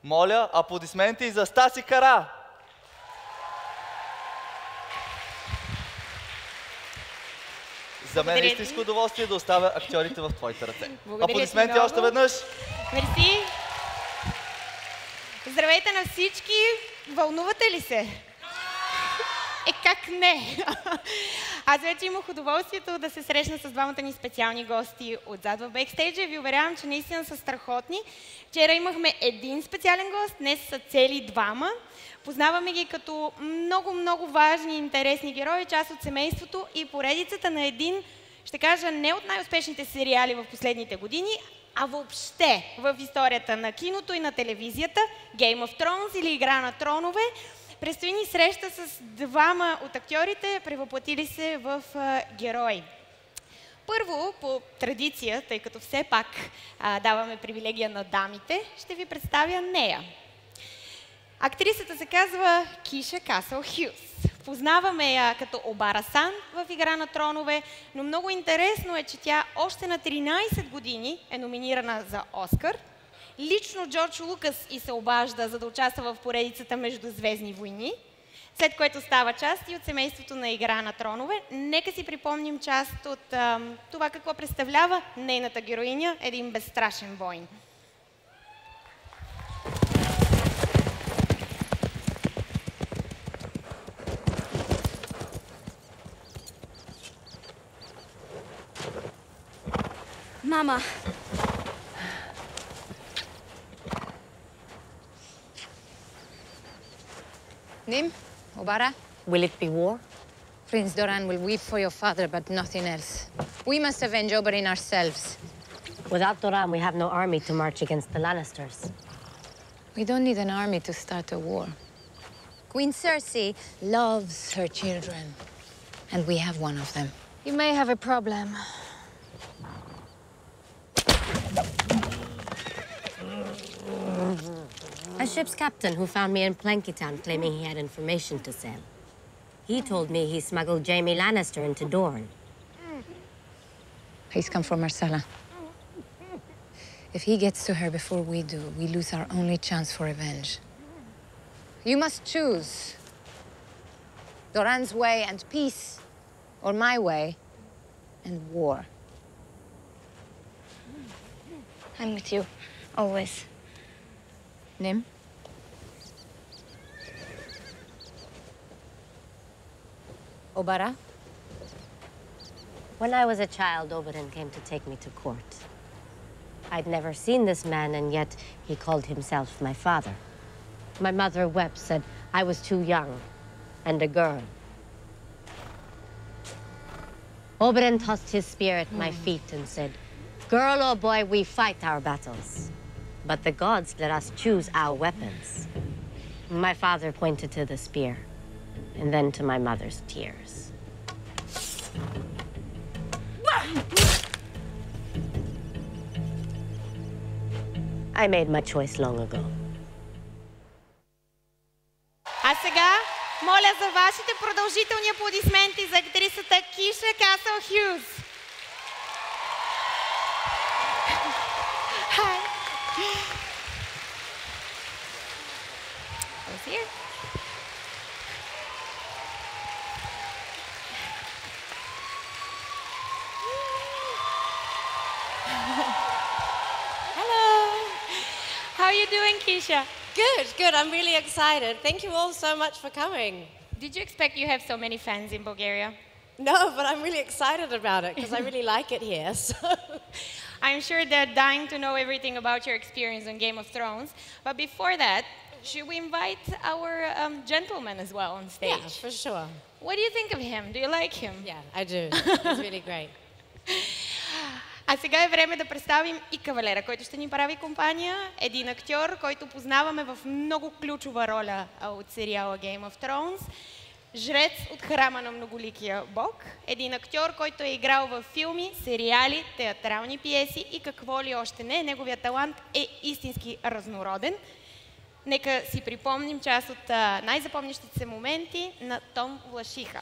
Моля, аплодисменти за Стаси Кара! За мен е истинско удоволствие да оставя актьорите в твоите ръце. Аплодисменти още веднъж! Мерси! Здравейте на всички! Вълнувате ли се? Как не? Аз вече имах удоволствието да се срещна с двамата ни специални гости отзад в бекстейджа и ви уверявам, че наистина са страхотни. Вчера имахме един специален гост, днес са цели двама. Познаваме ги като много важни и интересни герои, част от семейството и поредицата на един, ще кажа, не от най-успешните сериали в последните години, а въобще в историята на киното и на телевизията, Game of Thrones или Игра на тронове. Предстои ни среща с двама от актьорите, превъплатили се в герои. Първо, по традиция, тъй като все пак даваме привилегия на дамите, ще ви представя нея. Актрисата се казва Keisha Castle-Hughes. Познаваме я като Обара-сан в Игра на тронове, но много интересно е, че тя още на 13 години е номинирана за Оскар. Лично Джордж Лукас и се обажда, за да участва в поредицата Междузвездни войни, след което става част и от семейството на Игра на тронове. Нека си припомним част от това какво представлява нейната героиня, един безстрашен войн. Mama. Nim, Obara? Will it be war? Prince Doran will weep for your father, but nothing else. We must avenge Oberyn ourselves. Without Doran, we have no army to march against the Lannisters. We don't need an army to start a war. Queen Cersei loves her children, and we have one of them. You may have a problem. A ship's captain who found me in Plankytown claiming he had information to sell. He told me he smuggled Jaime Lannister into Dorne. He's come from Marcella. If he gets to her before we do, we lose our only chance for revenge. You must choose. Doran's way and peace, or my way and war. I'm with you, always. Nim? Obara? When I was a child, Oberyn came to take me to court. I'd never seen this man, and yet he called himself my father. My mother wept, said I was too young, and a girl. Oberyn tossed his spear at my feet and said, "Girl or boy, we fight our battles. But the gods let us choose our weapons." My father pointed to the spear, and then to my mother's tears. I made my choice long ago. А сега, моля за вашите продължителни аплодисменти за актрисата Keisha Castle-Hughes. Hi. Who's here? Hello. How are you doing, Keisha? Good. I'm really excited. Thank you all so much for coming. Did you expect you have so many fans in Bulgaria? No, but I'm really excited about it because I really like it here. So. I'm sure they're dying to know everything about your experience on Game of Thrones. But before that, should we invite our gentleman as well on stage? Yeah, for sure. What do you think of him? Do you like him? Yeah, I do. He's really great. А сега е време да представим и кавалера, който ще ни прави компания. Един актьор, който познаваме в много ключова роля от сериала Game of Thrones. Жрец от храма на многоликия бог. Един актьор, който е играл в филми, сериали, театрални пиеси и какво ли още не. Неговият талант е истински разнороден. Нека си припомним част от най-запомнящите се моменти на Том Wlaschiha.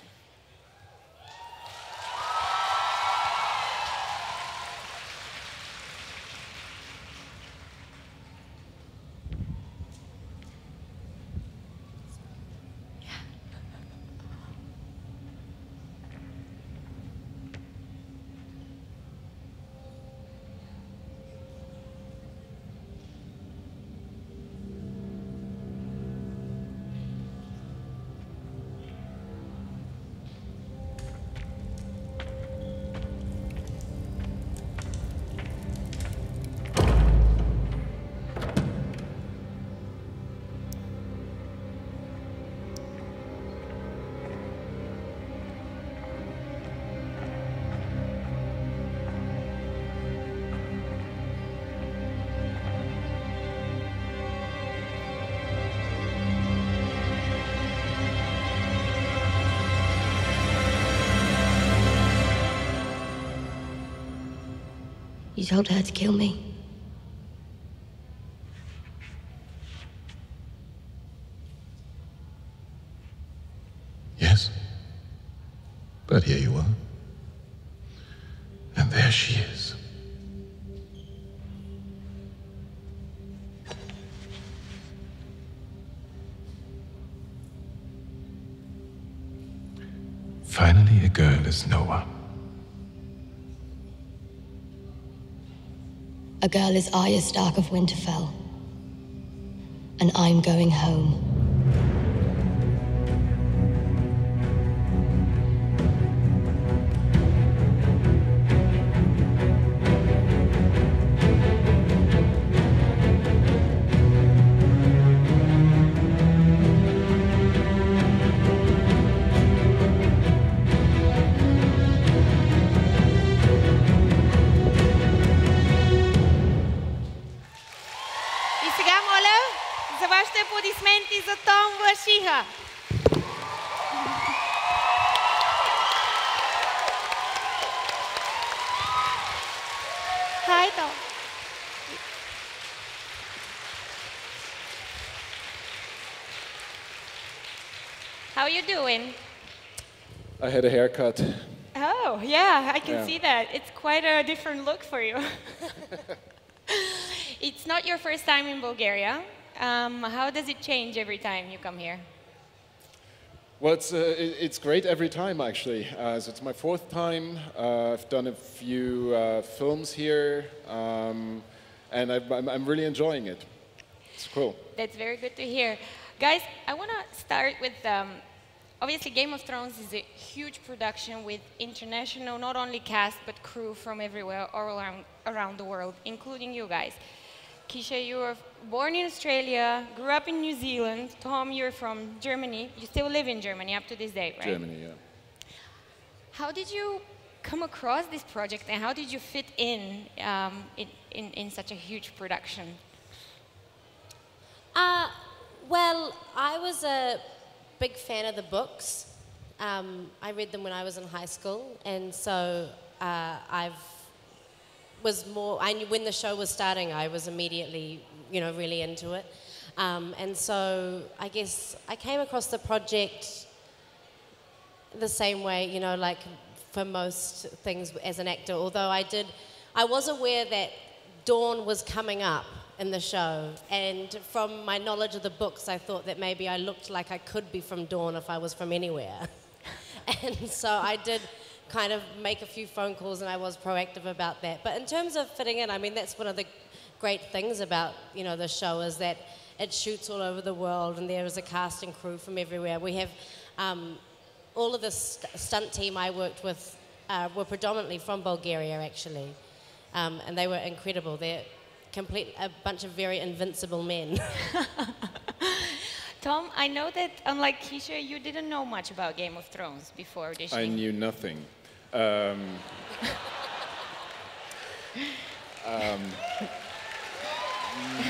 You told her to kill me. Yes. But here you are. And there she is. Finally, a girl is no one. A girl is Arya Stark of Winterfell. And I'm going home. И сега моля за вашите аплодисменти за Том Wlaschiha. Hi, Tom. How are you doing? I had a haircut. Oh, yeah, I can Yeah. see that. It's quite a different look for you. It's not your first time in Bulgaria. How does it change every time you come here? Well, it's great every time, actually. So it's my fourth time. I've done a few films here, and I'm really enjoying it. It's cool. That's very good to hear. Guys, I want to start with, obviously Game of Thrones is a huge production with international, not only cast, but crew from everywhere, all around the world, including you guys. Keisha, you were born in Australia, grew up in New Zealand. Tom, you're from Germany. You still live in Germany up to this day, right? Germany, yeah. How did you come across this project, and how did you fit in such a huge production? Well, I was a big fan of the books. I read them when I was in high school, and so I knew when the show was starting, I was immediately, really into it. And so I guess I came across the project the same way, like for most things as an actor, although I was aware that Dawn was coming up in the show, and from my knowledge of the books, I thought that maybe I looked like I could be from Dawn if I was from anywhere. And so I did kind of make a few phone calls, and I was proactive about that. But in terms of fitting in, I mean, that's one of the great things about, the show, is that it shoots all over the world, and there is a cast and crew from everywhere. We have all of the stunt team I worked with were predominantly from Bulgaria, actually, and they were incredible. They're a bunch of very invincible men. Tom, I know that unlike Keisha, you didn't know much about Game of Thrones before auditioning. I knew nothing.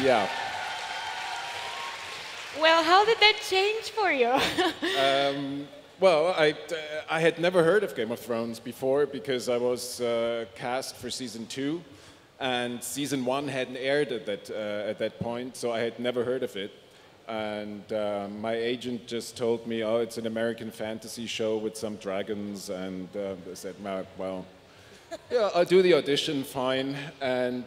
Yeah. Well, how did that change for you? Well, I had never heard of Game of Thrones before because I was cast for season 2, and season 1 hadn't aired at that point, so I had never heard of it. And my agent just told me, oh, it's an American fantasy show with some dragons, and I said, well, yeah, I'll do the audition, fine. And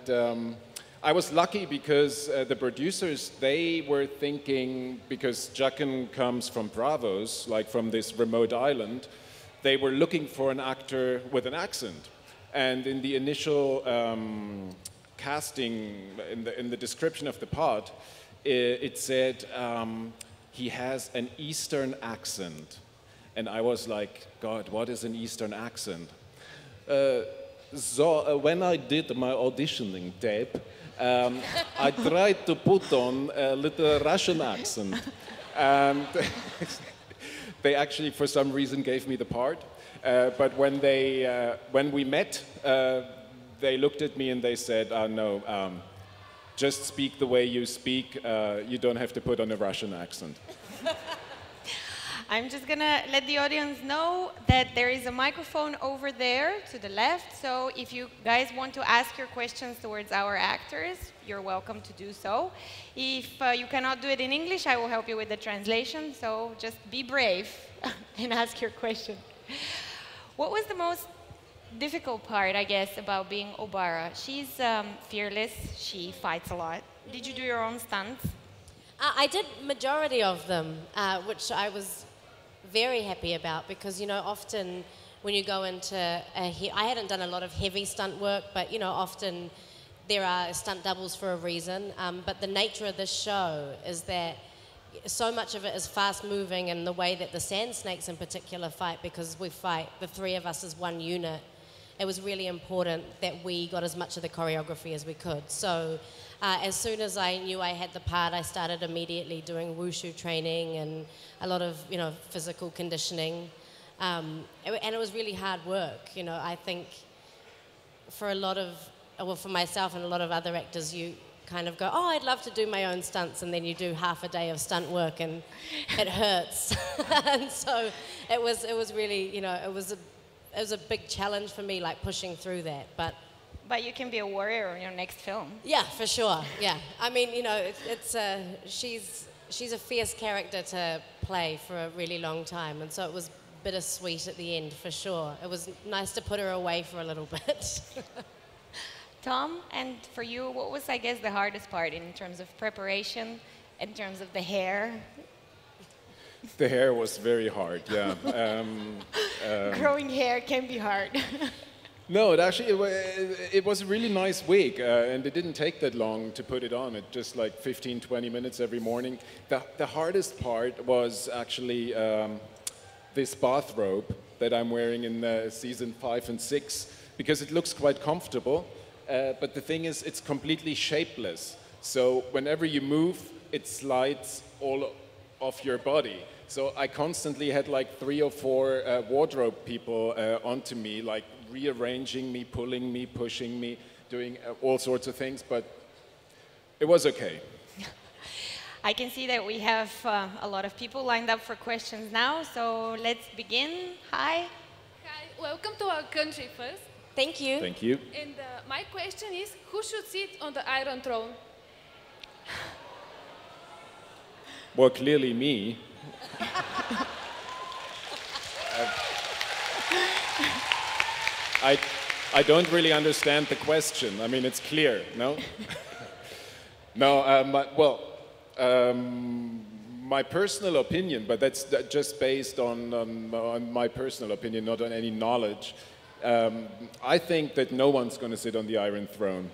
I was lucky because the producers, they were thinking, because Jacken comes from Bravos, like from this remote island, they were looking for an actor with an accent. And in the initial casting, in the description of the part, it said he has an Eastern accent. And I was like, God, what is an Eastern accent? So when I did my auditioning tape, I tried to put on a little Russian accent. And they actually, for some reason, gave me the part. But when we met, they looked at me and they said, no, just speak the way you speak. You don't have to put on a Russian accent. I'm just gonna let the audience know that there is a microphone over there to the left. So if you guys want to ask your questions towards our actors, you're welcome to do so. If you cannot do it in English, I will help you with the translation. So just be brave and ask your question. What was the most difficult part, I guess, about being Obara? She's fearless. She fights a lot. Did you do your own stunts? I did majority of them, which I was very happy about because, you know, often when you go into I hadn't done a lot of heavy stunt work, but, you know, often there are stunt doubles for a reason. But the nature of this show is that so much of it is fast moving, and the way that the sand snakes in particular fight, because we fight, the three of us as one unit, it was really important that we got as much of the choreography as we could. So as soon as I knew I had the part, I started immediately doing wushu training and a lot of, you know, physical conditioning. And it was really hard work. You know, I think for a lot of, well, for myself and a lot of other actors, you kind of go, oh, I'd love to do my own stunts, and then you do half a day of stunt work and it hurts. And so it was really, you know, it was a big challenge for me, like pushing through that. But you can be a warrior in your next film. Yeah, for sure. Yeah, I mean, you know, she's a fierce character to play for a really long time, and so it was bittersweet at the end, for sure. It was nice to put her away for a little bit. Tom, and for you, what was, I guess, the hardest part in terms of preparation, in terms of the hair? The hair was very hard, yeah. Growing hair can be hard. No, it was a really nice wig, and it didn't take that long to put it on. It just like 15, 20 minutes every morning. The hardest part was actually this bathrobe that I'm wearing in season 5 and 6, because it looks quite comfortable, but the thing is, it's completely shapeless. So whenever you move, it slides all off your body. So I constantly had like 3 or 4 wardrobe people onto me, like rearranging me, pulling me, pushing me, doing all sorts of things, but it was okay. I can see that we have a lot of people lined up for questions now, so let's begin. Hi. Hi, welcome to our country first. Thank you. Thank you. And my question is, who should sit on the Iron Throne? Well, clearly me. I don't really understand the question. I mean, it's clear, no? No, my personal opinion, but that's just based on my personal opinion, not on any knowledge. I think that no one's going to sit on the Iron Throne.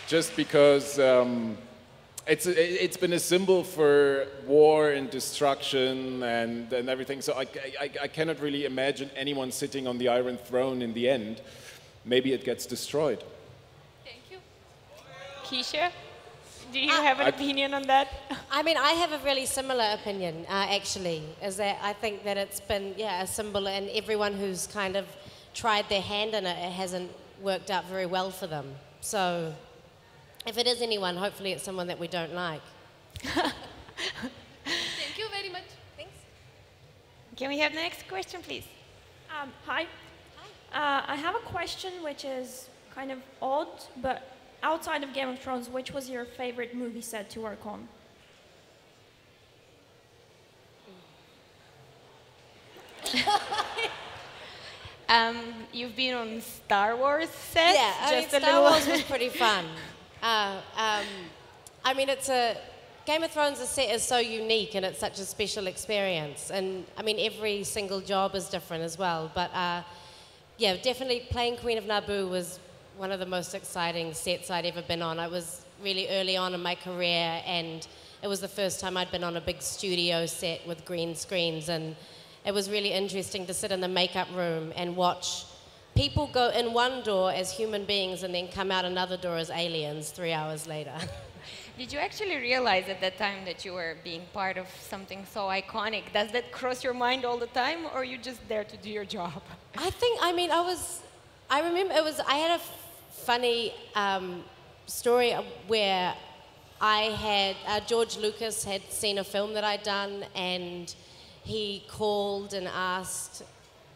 Just because it's been a symbol for war and destruction and everything, so I cannot really imagine anyone sitting on the Iron Throne in the end. Maybe it gets destroyed. Thank you. Keisha, do you have an opinion on that? I mean, I have a really similar opinion, actually, is that I think that it's been, yeah, a symbol, and everyone who's kind of tried their hand in it, it hasn't worked out very well for them. So if it is anyone, hopefully it's someone that we don't like. Thank you very much. Thanks. Can we have the next question, please? Hi. I have a question which is kind of odd, but outside of Game of Thrones, which was your favorite movie set to work on? You've been on Star Wars sets? Yeah, I mean, Star Wars was pretty fun. I mean, Game of Thrones set is so unique, and it's such a special experience. And I mean, every single job is different as well. But yeah, definitely playing Queen of Naboo was one of the most exciting sets I'd ever been on. I was really early on in my career, and it was the first time I'd been on a big studio set with green screens, and it was really interesting to sit in the makeup room and watch people go in one door as human beings and then come out another door as aliens 3 hours later. Did you actually realize at that time that you were being part of something so iconic? Does that cross your mind all the time, or are you just there to do your job? I think, I mean, I remember I had a funny story where George Lucas had seen a film that I'd done, and he called and asked,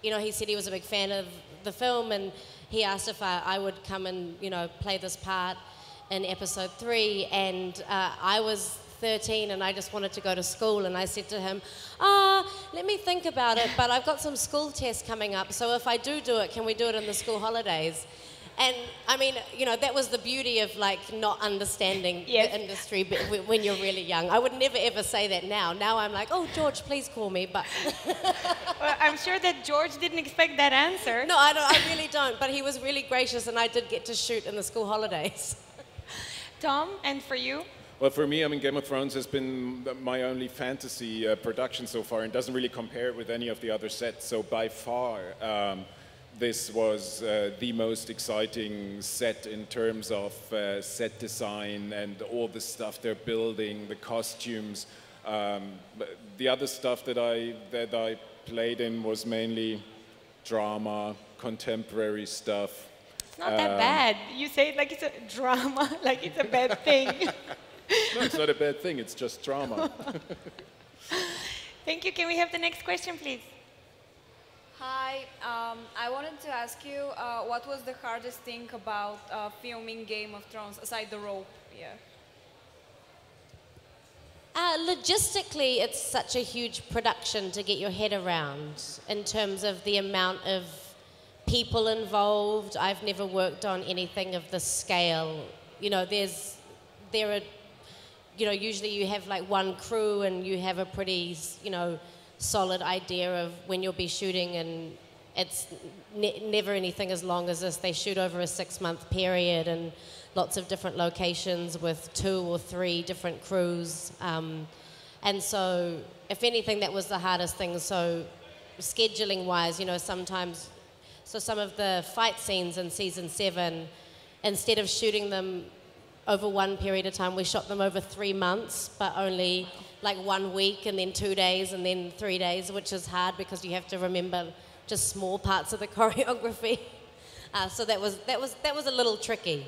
he said he was a big fan of the film, and he asked if I would come and, play this part in episode 3, and I was 13 and I just wanted to go to school, and I said to him, let me think about it, but I've got some school tests coming up, so if I do it, can we do it in the school holidays? And I mean, that was the beauty of not understanding the industry when you're really young. I would never ever say that now. Now I'm like, oh, George, please call me, but... Well, I'm sure that George didn't expect that answer. No, I really don't, but he was really gracious, and I did get to shoot in the school holidays. Tom, and for you? Well, for me, Game of Thrones has been my only fantasy production so far, and doesn't really compare with any of the other sets. So by far, this was the most exciting set in terms of set design and all the stuff they're building, the costumes. The other stuff that I played in was mainly drama, contemporary stuff. It's not that bad. You say it like it's a drama, like it's a bad thing. No, it's not a bad thing, it's just drama. Thank you. Can we have the next question, please? Hi, I wanted to ask you, what was the hardest thing about filming Game of Thrones, aside the rope? Yeah. Logistically, it's such a huge production to get your head around in terms of the amount of people involved. I've never worked on anything of this scale. Usually you have one crew and you have a pretty, solid idea of when you'll be shooting, and it's never anything as long as this. They shoot over a 6-month period and lots of different locations with 2 or 3 different crews. And so, if anything, that was the hardest thing. So, scheduling-wise, sometimes, so some of the fight scenes in season 7, instead of shooting them over one period of time, we shot them over 3 months, but only 1 week and then 2 days and then 3 days, which is hard because you have to remember just small parts of the choreography. So that was a little tricky.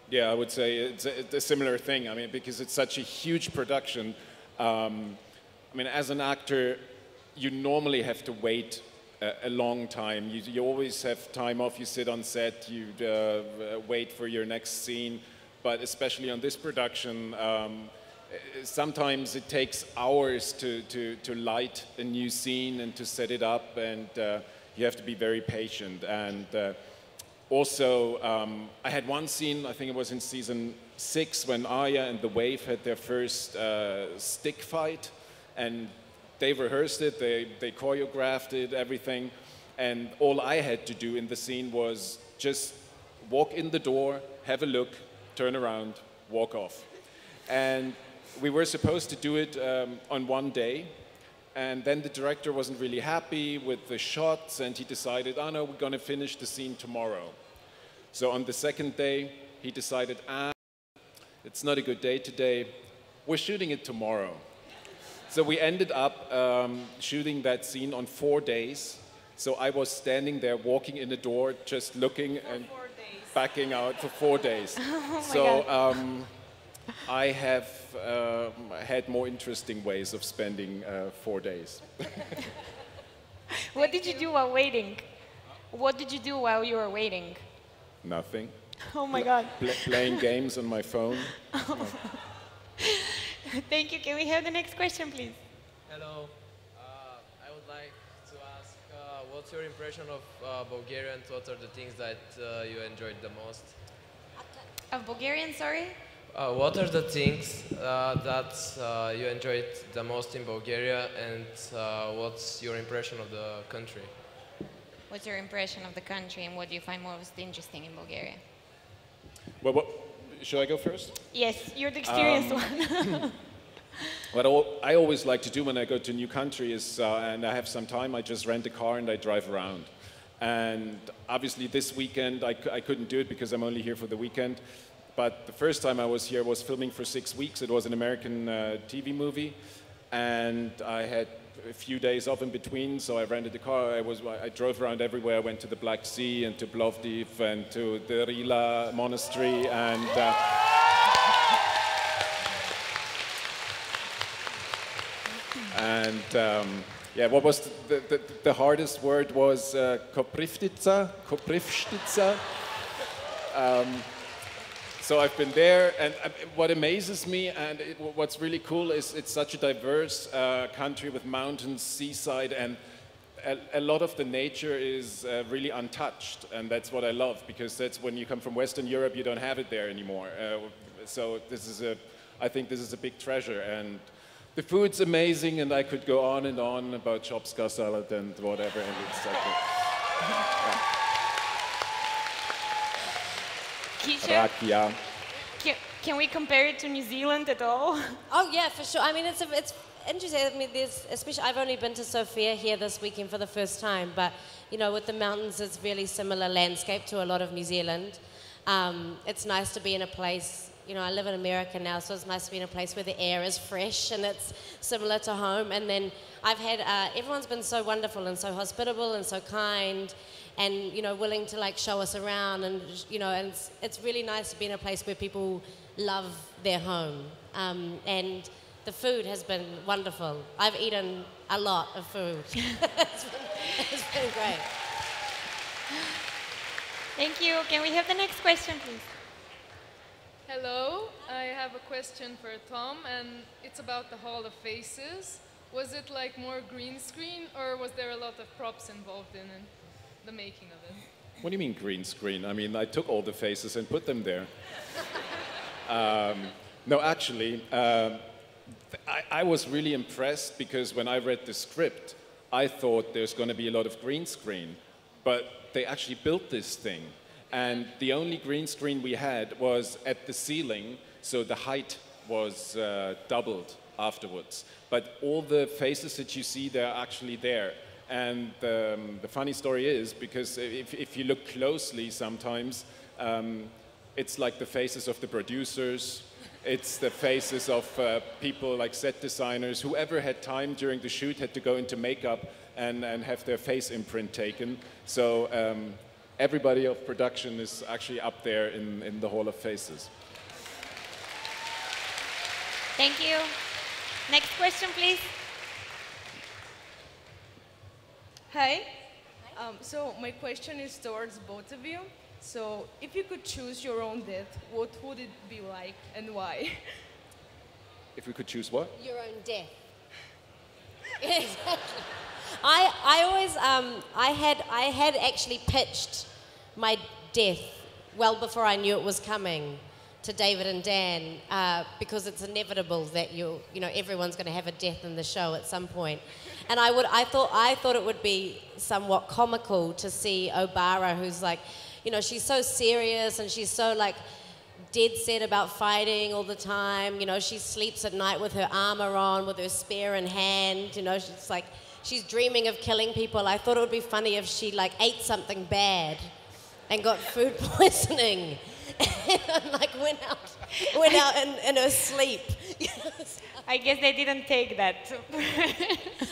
Yeah, I would say it's a similar thing. Because it's such a huge production. As an actor, you normally have to wait a long time. You always have time off. You sit on set. You wait for your next scene. But especially on this production, sometimes it takes hours to light a new scene and to set it up, and you have to be very patient. And also, I had one scene, I think it was in season 6, when Arya and the Wave had their first stick fight, and they rehearsed it, they choreographed it, everything, and all I had to do in the scene was just walk in the door, have a look, turn around, walk off. And we were supposed to do it on one day, and then the director wasn't really happy with the shots, and he decided, oh no, we're going to finish the scene tomorrow. So on the second day, he decided, it's not a good day today, we're shooting it tomorrow. So we ended up shooting that scene on 4 days. So I was standing there, walking in the door, just looking and backing out for 4 days. Oh So I have had more interesting ways of spending 4 days. What did you do while waiting? What did you do while you were waiting? Nothing. Oh my God. Playing games on my phone. Thank you. Can we have the next question, please? Hello. I would like to ask, what's your impression of Bulgaria, and what are the things that you enjoyed the most? Of Bulgarian, sorry? What are the things that you enjoyed the most in Bulgaria, and what's your impression of the country? What's your impression of the country, and what do you find most interesting in Bulgaria? Well, should I go first? Yes, you're the experienced one. What I always like to do when I go to a new country is, and I have some time, I just rent a car and I drive around. And obviously this weekend I couldn't do it because I'm only here for the weekend. But the first time I was here, I was filming for 6 weeks. It was an American TV movie. And I had a few days off in between, so I rented a car. I drove around everywhere. I went to the Black Sea and to Plovdiv and to the Rila monastery and. Yeah, what was the hardest word was Koprivnica. So I've been there, and what amazes me and what's really cool is it's such a diverse country with mountains, seaside, and a lot of the nature is really untouched, and that's what I love, because that's when you come from Western Europe, you don't have it there anymore. So I think this is a big treasure, and the food's amazing, and I could go on and on about chopska salad and whatever, and it's like Keisha, can we compare it to New Zealand at all? Oh yeah, for sure. I mean, it's interesting. I mean, especially I've only been to Sofia here this weekend for the first time, but you know, with the mountains, it's really similar landscape to a lot of New Zealand. It's nice to be in a place. You know, I live in America now, so it's nice to be in a place where the air is fresh and it's similar to home. And then I've had everyone's been so wonderful and so hospitable and so kind, and you know, willing to like show us around, and you know, and it's really nice to be in a place where people love their home. And the food has been wonderful. I've eaten a lot of food. it's been great. Thank you. Can we have the next question, please? Hello, I have a question for Tom, and it's about the Hall of Faces. Was it like more green screen, or was there a lot of props involved in the making of it? What do you mean green screen? I mean, I took all the faces and put them there. No, actually, I was really impressed, because when I read the script, I thought there's going to be a lot of green screen, but they actually built this thing. And the only green screen we had was at the ceiling, so the height was doubled afterwards. But all the faces that you see, they're actually there. And the funny story is, because if you look closely sometimes, it's like the faces of the producers, it's the faces of people like set designers. Whoever had time during the shoot had to go into makeup and have their face imprint taken. So everybody of production is actually up there in the Hall of Faces. Thank you. Next question, please. Hi. So my question is towards both of you. So if you could choose your own death, what would it be like and why? If we could choose what? Your own death. Exactly. I always I had actually pitched my death well before I knew it was coming to David and Dan, because it's inevitable that you know everyone's going to have a death in the show at some point. And I thought it would be somewhat comical to see Obara, who's like, you know, she's so serious and she's so like dead set about fighting all the time. You know, she sleeps at night with her armor on, with her spear in hand. You know, she's like, she's dreaming of killing people. I thought it would be funny if she like ate something bad and got food poisoning and like went out in her sleep. I guess they didn't take that.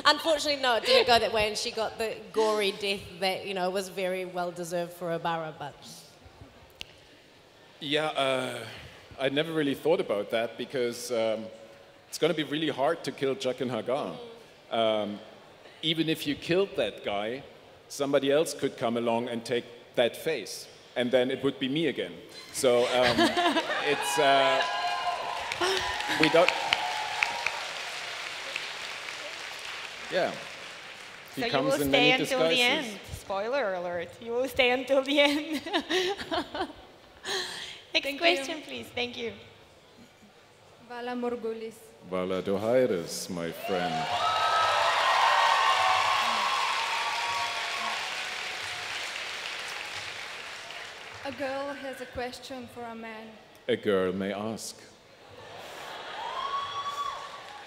Unfortunately, no, it didn't go that way, and she got the gory death that, you know, was very well deserved for Obara, but... Yeah, I never really thought about that, because it's going to be really hard to kill Jaqen H'ghar. Even if you killed that guy, somebody else could come along and take that face, and then it would be me again. So it's... we don't... Yeah. He so comes you will in stay many until disguises. the end. Spoiler alert. You will stay until the end. Next question, please. Thank you. Vala Morgulis. Vala Dohairis, my friend. A girl has a question for a man. A girl may ask.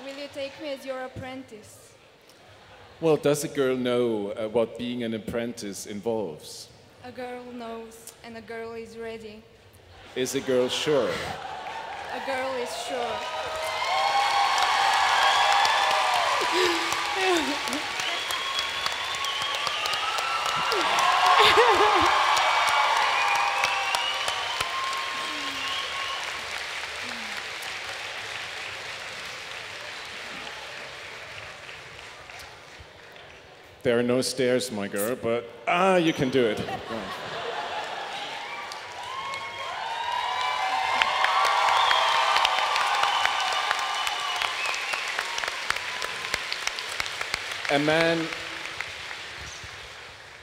Will you take me as your apprentice? Well, does a girl know what being an apprentice involves? A girl knows, and a girl is ready. Is a girl sure? A girl is sure. There are no stairs, my girl, but you can do it. Right.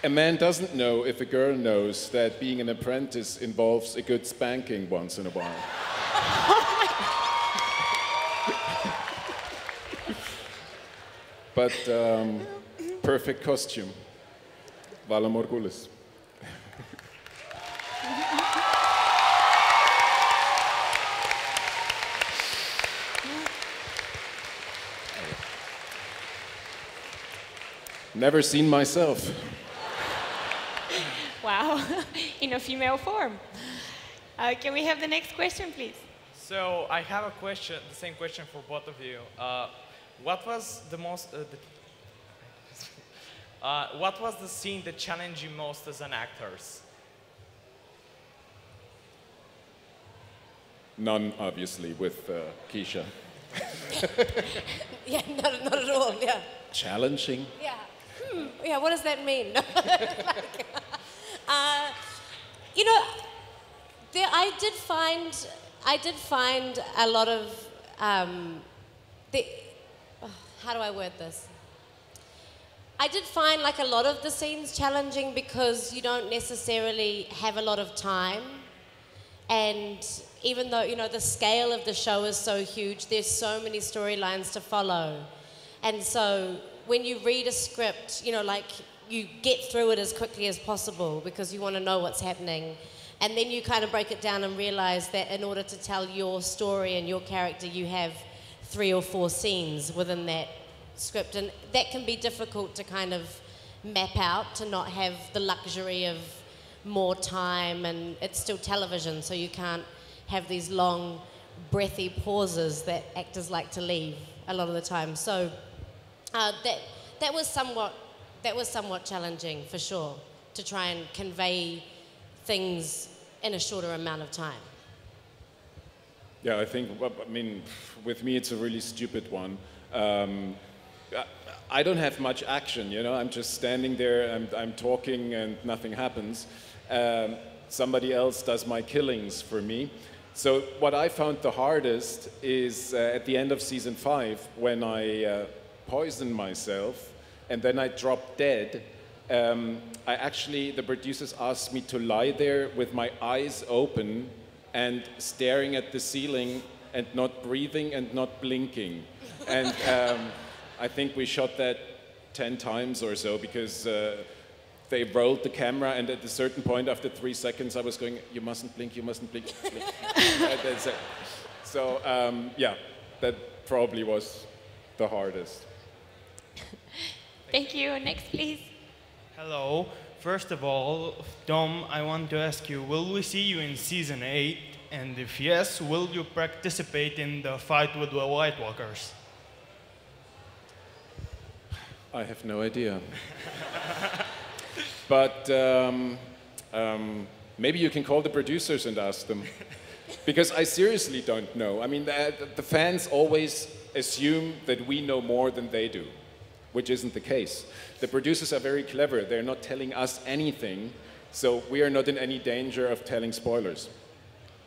A man doesn't know if a girl knows that being an apprentice involves a good spanking once in a while. But perfect costume. Vala Morgulis. Never seen myself. Wow, in a female form. Can we have the next question, please? So I have a question, the same question for both of you. What was the most, what was the scene that challenged you most as an actor? None, obviously, with Keisha. Yeah, not at all, yeah. Challenging? Yeah. Yeah, what does that mean? You know, I did find a lot of, how do I word this? I did find like a lot of the scenes challenging because you don't necessarily have a lot of time. And even though, you know, the scale of the show is so huge, there's so many storylines to follow. And so when you read a script, you know, like you get through it as quickly as possible because you want to know what's happening. And then you kind of break it down and realize that in order to tell your story and your character, you have 3 or 4 scenes within that script. And that can be difficult to kind of map out, to not have the luxury of more time, and it's still television, so you can't have these long, breathy pauses that actors like to leave a lot of the time. So that was somewhat challenging for sure, to try and convey things in a shorter amount of time. Yeah, I think, I mean, with me it's a really stupid one. I don't have much action, you know, I'm just standing there and I'm talking and nothing happens. Somebody else does my killings for me. So what I found the hardest is at the end of season 5, when I poisoned myself and then I dropped dead. The producers asked me to lie there with my eyes open and staring at the ceiling and not breathing and not blinking. And I think we shot that 10 times or so because they rolled the camera, and at a certain point after 3 seconds I was going, you mustn't blink, you mustn't blink. That's it. So yeah, that probably was the hardest. Thank you. Next, please. Hello. First of all, Tom, I want to ask you, will we see you in season 8? And if yes, will you participate in the fight with the White Walkers? I have no idea. But maybe you can call the producers and ask them. Because I seriously don't know. I mean, the fans always assume that we know more than they do, which isn't the case. The producers are very clever. They're not telling us anything, so we are not in any danger of telling spoilers.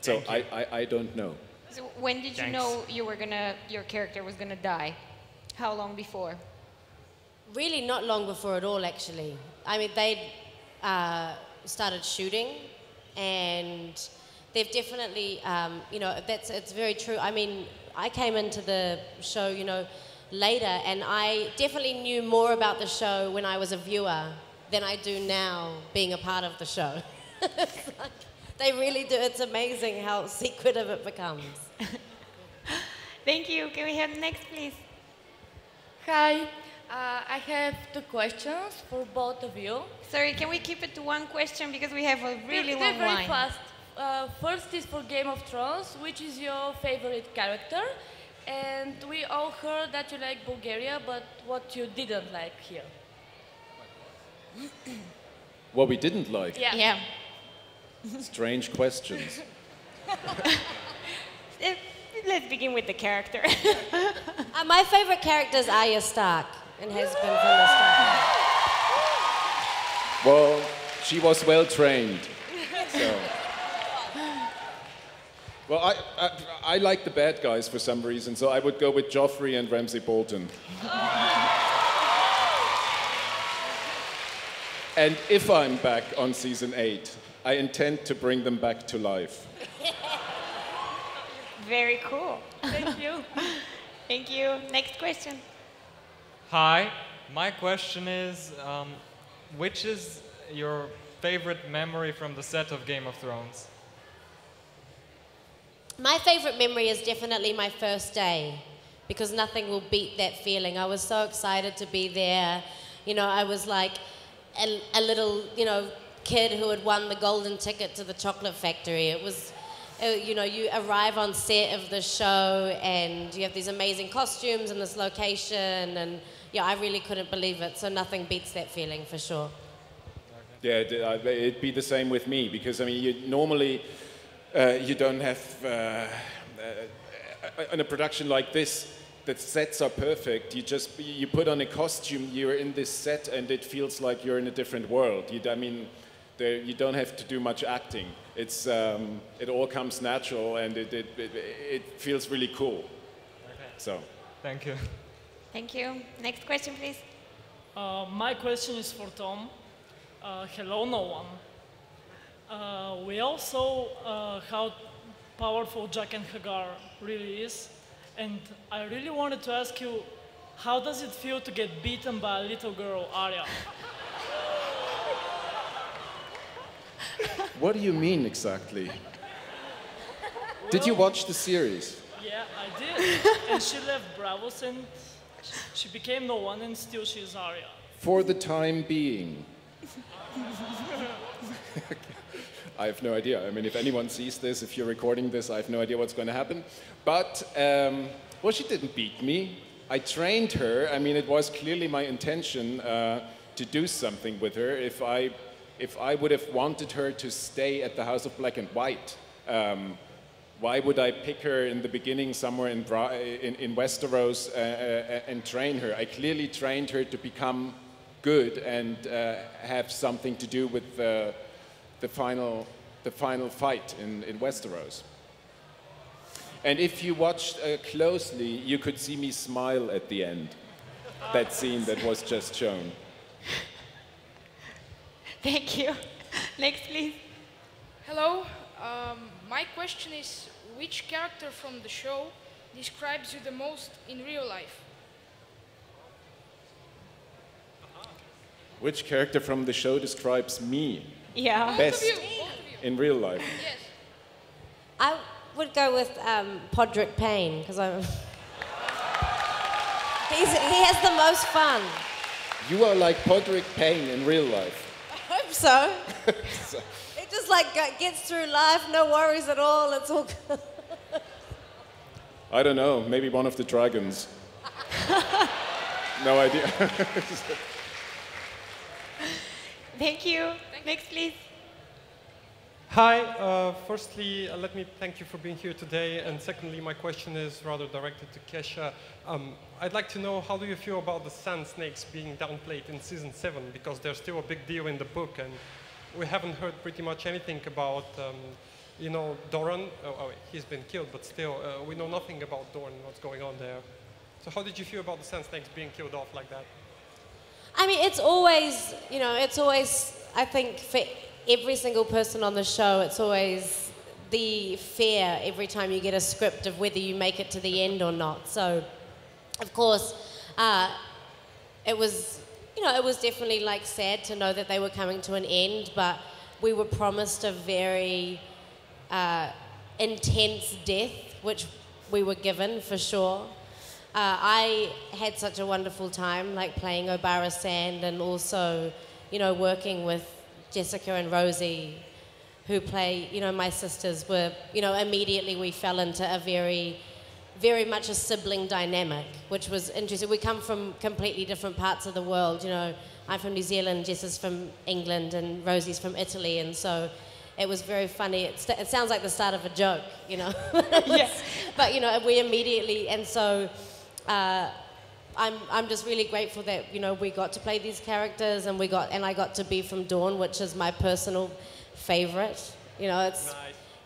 So I don't know. So when did you know your character was gonna die? How long before? Really not long before at all, actually. I mean, they'd started shooting, and they've definitely, you know, it's very true. I mean, I came into the show, you know, later, and I definitely knew more about the show when I was a viewer than I do now being a part of the show. It's like, they really do. It's amazing how secretive it becomes. Thank you. Can we have the next, please? Hi. I have 2 questions for both of you. Sorry, can we keep it to one question because we have a really long very line. fast. First is for Game of Thrones. Which is your favorite character? And we all heard that you like Bulgaria, but what you didn't like here. What we didn't like? Yeah. Strange questions. Let's begin with the character. My favorite character is Arya Stark, and has been from the start. Well, she was well trained. So. Well, I like the bad guys for some reason, so I would go with Joffrey and Ramsay Bolton. And if I'm back on season 8, I intend to bring them back to life. Very cool. Thank you. Thank you. Next question. Hi, my question is, which is your favorite memory from the set of Game of Thrones? My favorite memory is definitely my first day, because nothing will beat that feeling. I was so excited to be there. You know, I was like a little, kid who had won the golden ticket to the chocolate factory. It was, you arrive on set of the show and you have these amazing costumes and this location, and yeah, I really couldn't believe it. So nothing beats that feeling for sure. Yeah, it'd be the same with me, because I mean, normally you don't have in a production like this, the sets are perfect. You put on a costume, you're in this set, and it feels like you're in a different world. You don't have to do much acting. It all comes natural, and it feels really cool. Okay. So. Thank you. Thank you. Next question, please. My question is for Tom. Hello, no one. We all saw how powerful Jack and Hagar really is, and I really wanted to ask you, how does it feel to get beaten by a little girl, Arya? What do you mean exactly? Did you watch the series? Yeah, I did. And she left Bravos and she became no one, and still she's Arya. For the time being. I have no idea. I mean, if anyone sees this, if you're recording this, I have no idea what's going to happen. But, well, she didn't beat me. I trained her. I mean, it was clearly my intention to do something with her. If I would have wanted her to stay at the House of Black and White, why would I pick her in the beginning somewhere in Westeros and train her? I clearly trained her to become good and have something to do with the final fight in Westeros. And if you watched closely, you could see me smile at the end. That scene that was just shown. Thank you. Next, please. Hello. My question is, which character from the show describes you the most in real life? Which character from the show describes me Both best of you. in real life? Yes. I would go with Podrick Payne, because he has the most fun. You are like Podrick Payne in real life. I hope so. It just like gets through life, no worries at all. It's all good. I don't know, maybe one of the dragons. No idea. Thank you. Next, please. Hi, firstly, let me thank you for being here today, and secondly, my question is rather directed to Keisha. I'd like to know, how do you feel about the sand snakes being downplayed in season 7, because they're still a big deal in the book, and we haven't heard pretty much anything about, Doran. He's been killed, but still, we know nothing about Doran and what's going on there. So how did you feel about the sand snakes being killed off like that? I mean, it's always, I think, for every single person on the show, it's always the fear every time you get a script of whether you make it to the end or not. So, of course, it was definitely like sad to know that they were coming to an end, but we were promised a very intense death, which we were given for sure. I had such a wonderful time, like playing Obara Sand, and also, working with Jessica and Rosie, who play, my sisters were, immediately we fell into a very, very much a sibling dynamic, which was interesting. We come from completely different parts of the world. You know, I'm from New Zealand, Jess is from England, and Rosie's from Italy, and so it was very funny. It sounds like the start of a joke, you know. Yes. But you know, we immediately, and so I'm just really grateful that, you know, we got to play these characters, and I got to be from Dawn, which is my personal favorite. You know,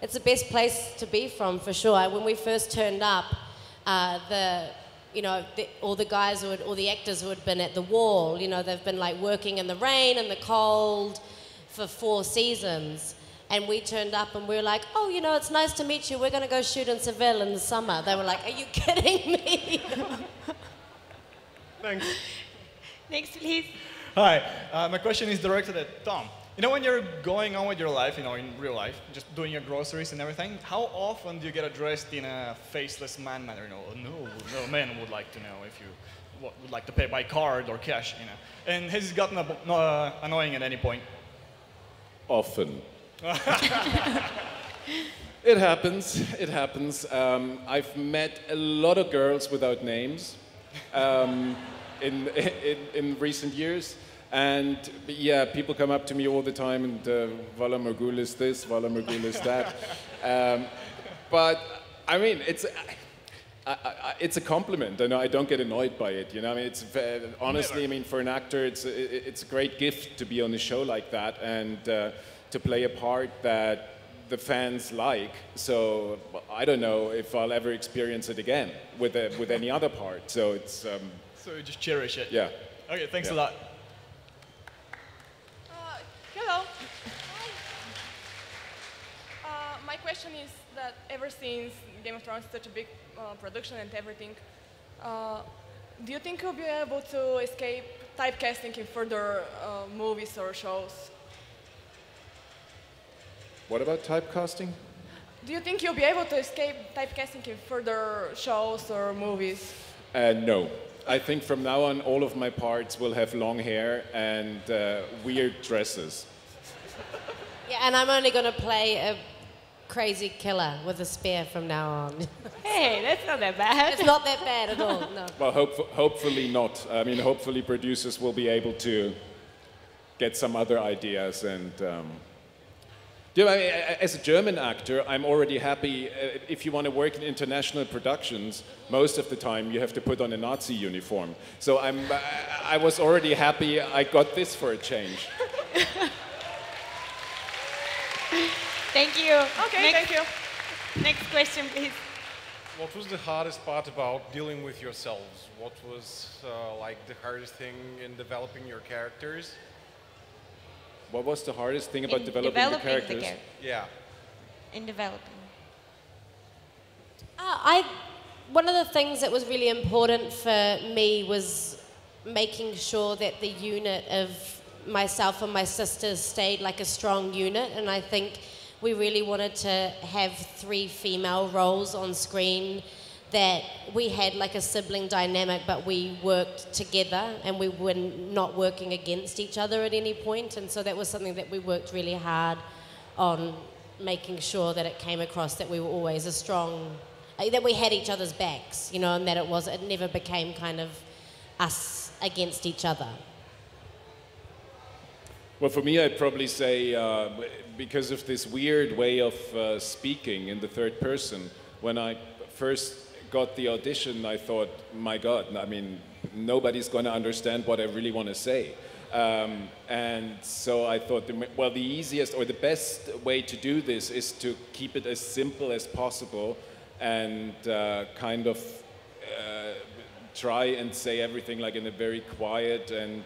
it's the best place to be from, for sure. When we first turned up, all the guys all the actors who had been at the wall, you know, they've been like working in the rain and the cold for 4 seasons. And we turned up and we were like, oh, you know, it's nice to meet you. We're going to go shoot in Seville in the summer. They were like, are you kidding me? Thanks. Next, please. Hi, my question is directed at Tom. You know, when you're going on with your life, you know, in real life, just doing your groceries and everything, how often do you get addressed in a faceless man manner? You know, no man would like to know if you would like to pay by card or cash, you know. And has it gotten annoying at any point? Often. It happens. It happens. I've met a lot of girls without names in recent years. And yeah, people come up to me all the time and Vala Morgul is this, Vala Morgul is that. But I mean, it's a compliment. I know I don't get annoyed by it. You know, I mean, it's honestly, I mean, for an actor, it's a great gift to be on a show like that and to play a part that the fans like. So I don't know if I'll ever experience it again with any other part. So it's. So you just cherish it. Yeah. Okay. Thanks a lot. Hello. My question is that ever since Game of Thrones is such a big production and everything, do you think you'll be able to escape typecasting in further movies or shows? What about typecasting? Do you think you'll be able to escape typecasting in further shows or movies? No. I think from now on, all of my parts will have long hair and weird dresses. Yeah, and I'm only going to play a crazy killer with a spear from now on. Hey, that's not that bad. It's not that bad at all, no. Well, hopefully not. I mean, hopefully producers will be able to get some other ideas and... Yeah, I mean, as a German actor, I'm already happy. If you want to work in international productions, most of the time you have to put on a Nazi uniform. So I was already happy I got this for a change. Thank you. Okay, thank you. Next question, please. What was the hardest part about dealing with yourselves? What was like the hardest thing in developing your characters? What was the hardest thing about developing the characters? Yeah. In developing. One of the things that was really important for me was making sure that the unit of myself and my sisters stayed like a strong unit, and I think we really wanted to have 3 female roles on screen, that we had like a sibling dynamic, but we worked together and we were not working against each other at any point. And so that was something that we worked really hard on, making sure that it came across that we were always a strong, that we had each other's backs, you know, and that it never became kind of us against each other. Well, for me, I'd probably say because of this weird way of speaking in the third person, when I first got the audition, I thought, my God, I mean, nobody's going to understand what I really want to say. And so I thought, well, the easiest or the best way to do this is to keep it as simple as possible and kind of try and say everything like in a very quiet and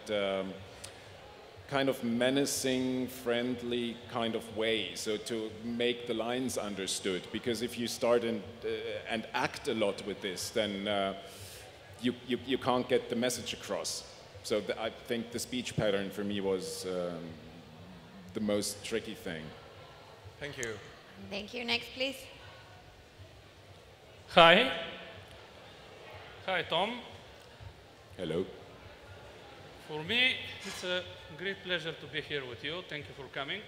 kind of menacing, friendly kind of way, so to make the lines understood. Because if you start and act a lot with this, then you can't get the message across. So I think the speech pattern for me was the most tricky thing. Thank you. Thank you. Next, please. Hi. Hi, Tom. Hello. For me, it's a great pleasure to be here with you. Thank you for coming.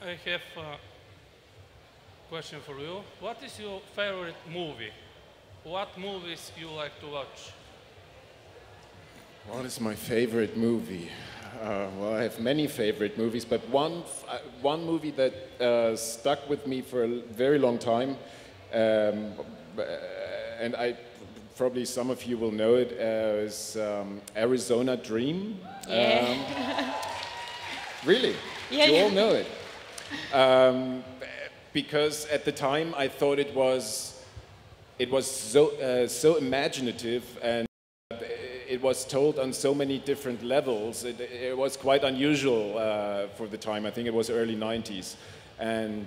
I have question for you. What is your favorite movie? What movies you like to watch? What is my favorite movie? Well, I have many favorite movies, but one movie that stuck with me for a very long time, and probably some of you will know it, is Arizona Dream. Yeah. Really? Yeah, you yeah. all know it. Because at the time I thought it was so imaginative, and it was told on so many different levels. It was quite unusual for the time. I think it was early 90s. And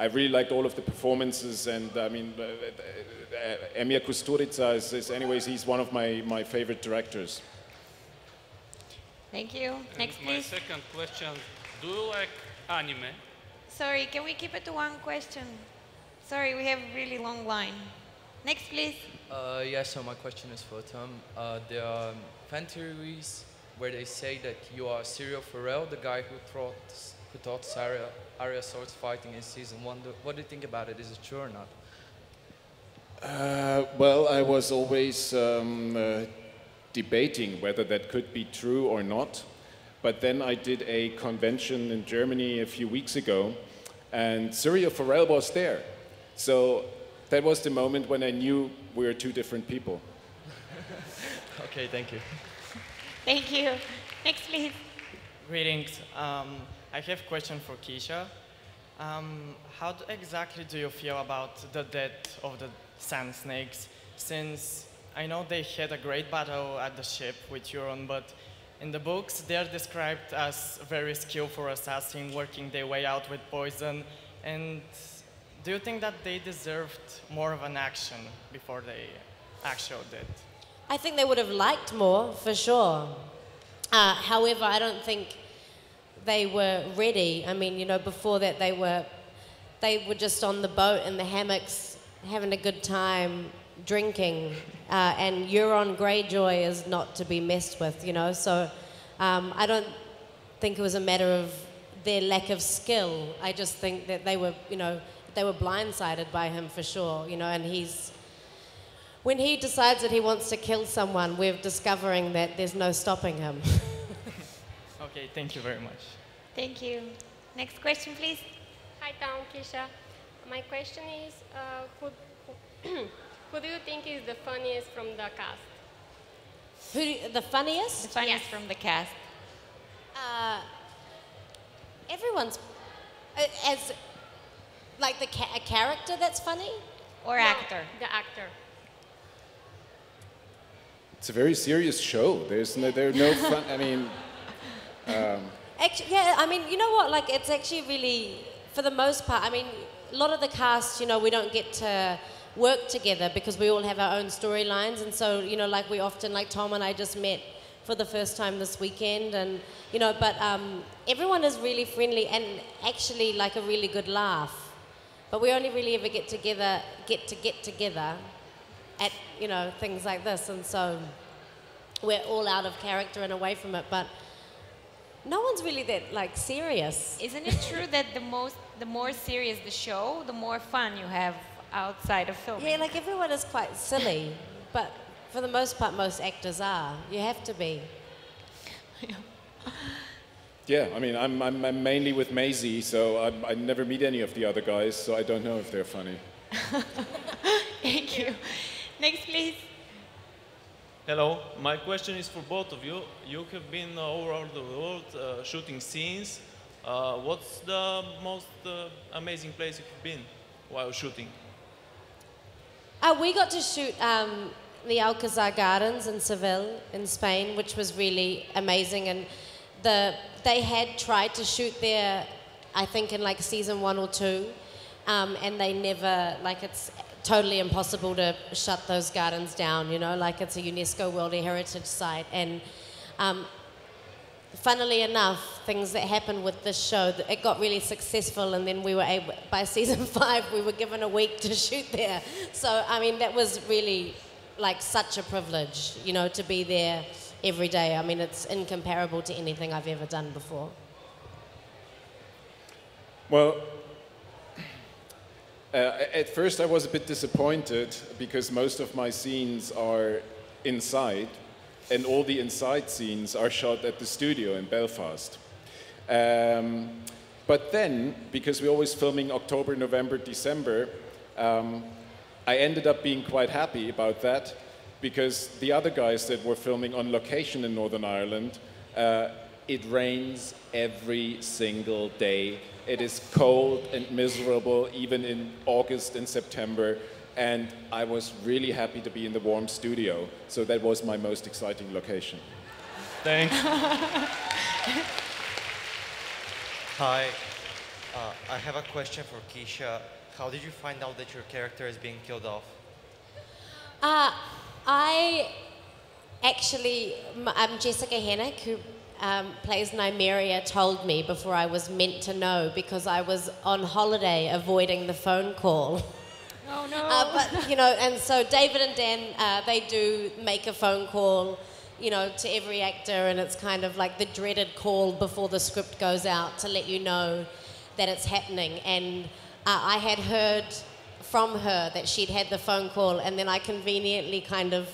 I really liked all of the performances, and I mean, Emir Kusturica is anyways, he's one of my favorite directors. Thank you. Next, My please. second question, do you like anime? Sorry, can we keep it to one question? Sorry, we have a really long line. Next, please. Yeah, so my question is for Tom. There are fan theories where they say that you are Syrio Farrell, the guy who taught Arya swords fighting in season 1. What do you think about it? Is it true or not? Well, I was always debating whether that could be true or not. But then I did a convention in Germany a few weeks ago, and Syrio Farrell was there. So that was the moment when I knew we were two different people. Okay, thank you. Thank you. Next, please. Greetings. I have a question for Keisha. Exactly do you feel about the death of the Sand Snakes? Since I know they had a great battle at the ship with Euron, but in the books they are described as very skillful assassins working their way out with poison. And do you think that they deserved more of an action before they actually did? I think they would have liked more, for sure. However, I don't think they were ready. I mean, you know, before that they were just on the boat in the hammocks having a good time drinking. And Euron Greyjoy is not to be messed with, you know. So I don't think it was a matter of their lack of skill. I just think that they were, you know, they were blindsided by him for sure, you know, and when he decides that he wants to kill someone, we're discovering that there's no stopping him. Okay, thank you very much. Thank you. Next question, please. Hi, Tom, Keisha. My question is, who do you think is the funniest from the cast? The funniest? The funniest from the cast. Everyone's, as like a character that's funny? Or actor? The actor. It's a very serious show. There's no fun. I mean, actually, yeah. I mean, you know what? Like, it's actually really, for the most part. I mean, a lot of the cast, you know, we don't get to work together because we all have our own storylines, and so, you know, like we often, like Tom and I just met for the first time this weekend, and you know, but everyone is really friendly and actually like a really good laugh. But we only really ever get together at, you know, things like this, and so we're all out of character and away from it, but no one's really that, like, serious. Isn't it true that the more serious the show, the more fun you have outside of filming? Yeah, like everyone is quite silly, but for the most part, most actors are. You have to be. yeah, I mean, I'm mainly with Maisie, so I never meet any of the other guys, so I don't know if they're funny. Thank you. Next, please. Hello, my question is for both of you. You have been all over the world shooting scenes. What's the most amazing place you've been while shooting? We got to shoot the Alcazar Gardens in Seville, in Spain, which was really amazing. And they had tried to shoot there, I think, in like season 1 or 2, and they never, like, it's totally impossible to shut those gardens down, you know, like it's a UNESCO World Heritage Site. And funnily enough, things that happened with this show, it got really successful, and then we were able, by season 5, we were given a week to shoot there. So, I mean, that was really like such a privilege, you know, to be there every day. I mean, it's incomparable to anything I've ever done before. Well, At first I was a bit disappointed because most of my scenes are inside, and all the inside scenes are shot at the studio in Belfast. But then, because we're always filming October, November, December, I ended up being quite happy about that, because the other guys that were filming on location in Northern Ireland, it rains every single day. It is cold and miserable, even in August and September, and I was really happy to be in the warm studio. So that was my most exciting location. Thanks. Hi, I have a question for Keisha. How did you find out that your character is being killed off? I actually, Jessica Hennick, who plays Nymeria, told me before I was meant to know, because I was on holiday avoiding the phone call. Oh no. But, you know, and so David and Dan, they do make a phone call, you know, to every actor, and it's kind of like the dreaded call before the script goes out to let you know that it's happening. And I had heard from her that she'd had the phone call, and then I conveniently kind of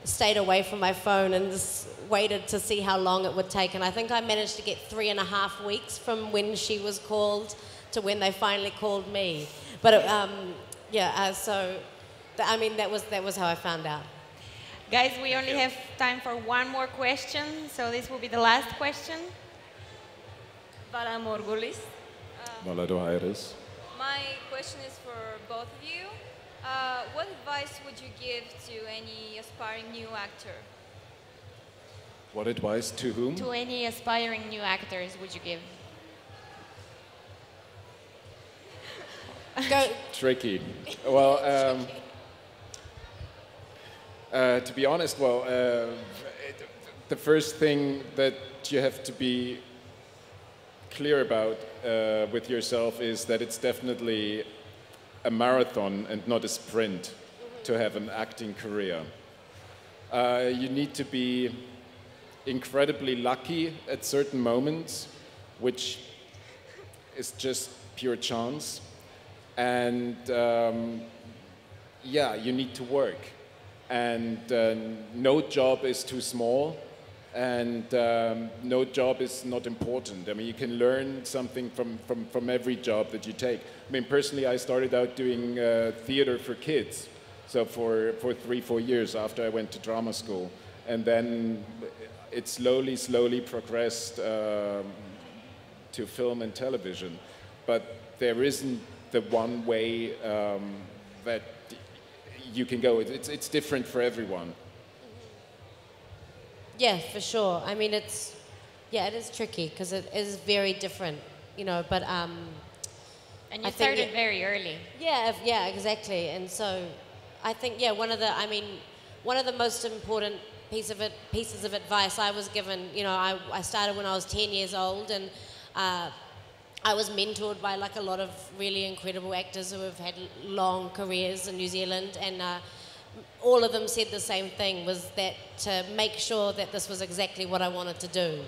stayed away from my phone and just waited to see how long it would take. And I think I managed to get 3.5 weeks from when she was called to when they finally called me. But I mean, that was how I found out. Guys, we only have time for one more question, so this will be the last question. Vala Morgulis. Valadohairis. My question is for both of you. What advice would you give to any aspiring new actor? What advice to whom? To any aspiring new actors would you give? Go. Tricky. Well, to be honest, the first thing that you have to be clear about with yourself is that it's definitely a marathon and not a sprint to have an acting career. You need to be incredibly lucky at certain moments, which is just pure chance. And you need to work. And no job is too small, and no job is not important. I mean, you can learn something from every job that you take. I mean, personally, I started out doing theater for kids, so for 3-4 years after I went to drama school. And then it slowly progressed to film and television. But there isn't the one way that you can go. It's different for everyone. Yeah, for sure. I mean, it is tricky because it is very different, you know, but and you started very early. Yeah, exactly. And so I think, one of the most important pieces of advice I was given, you know, I started when I was 10 years old, and I was mentored by like a lot of really incredible actors who have had long careers in New Zealand, and all of them said the same thing, was that to make sure that this was exactly what I wanted to do,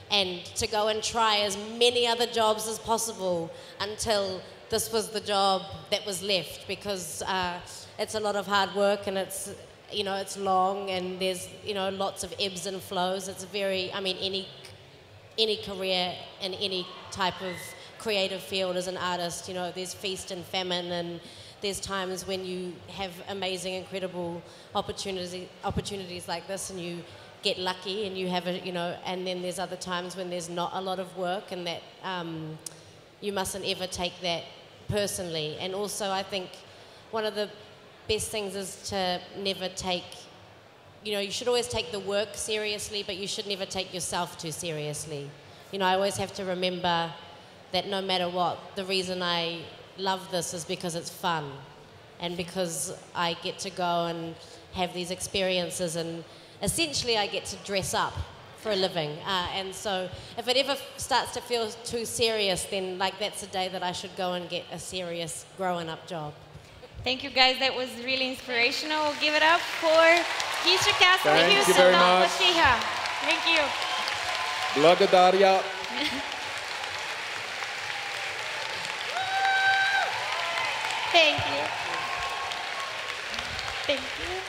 and to go and try as many other jobs as possible until this was the job that was left, because it's a lot of hard work, and it's, you know, it's long, and there's, you know, lots of ebbs and flows. It's very, I mean, any career in any type of creative field as an artist, you know, there's feast and famine, and there's times when you have amazing, incredible opportunities like this, and you get lucky, and you have a, you know, and then there's other times when there's not a lot of work, and that you mustn't ever take that personally. And also, I think one of the best things is to never take, you know, you should always take the work seriously, but you should never take yourself too seriously. You know, I always have to remember that no matter what, the reason I love this is because it's fun, and because I get to go and have these experiences, and essentially I get to dress up for a living. And so if it ever starts to feel too serious, then like that's the day that I should go and get a serious growing up job. Thank you, guys. That was really inspirational. Give it up for Keisha Castle-Hughes Thank you very and much. Wlaschiha. Thank you. Благодаря. Thank you. Thank you.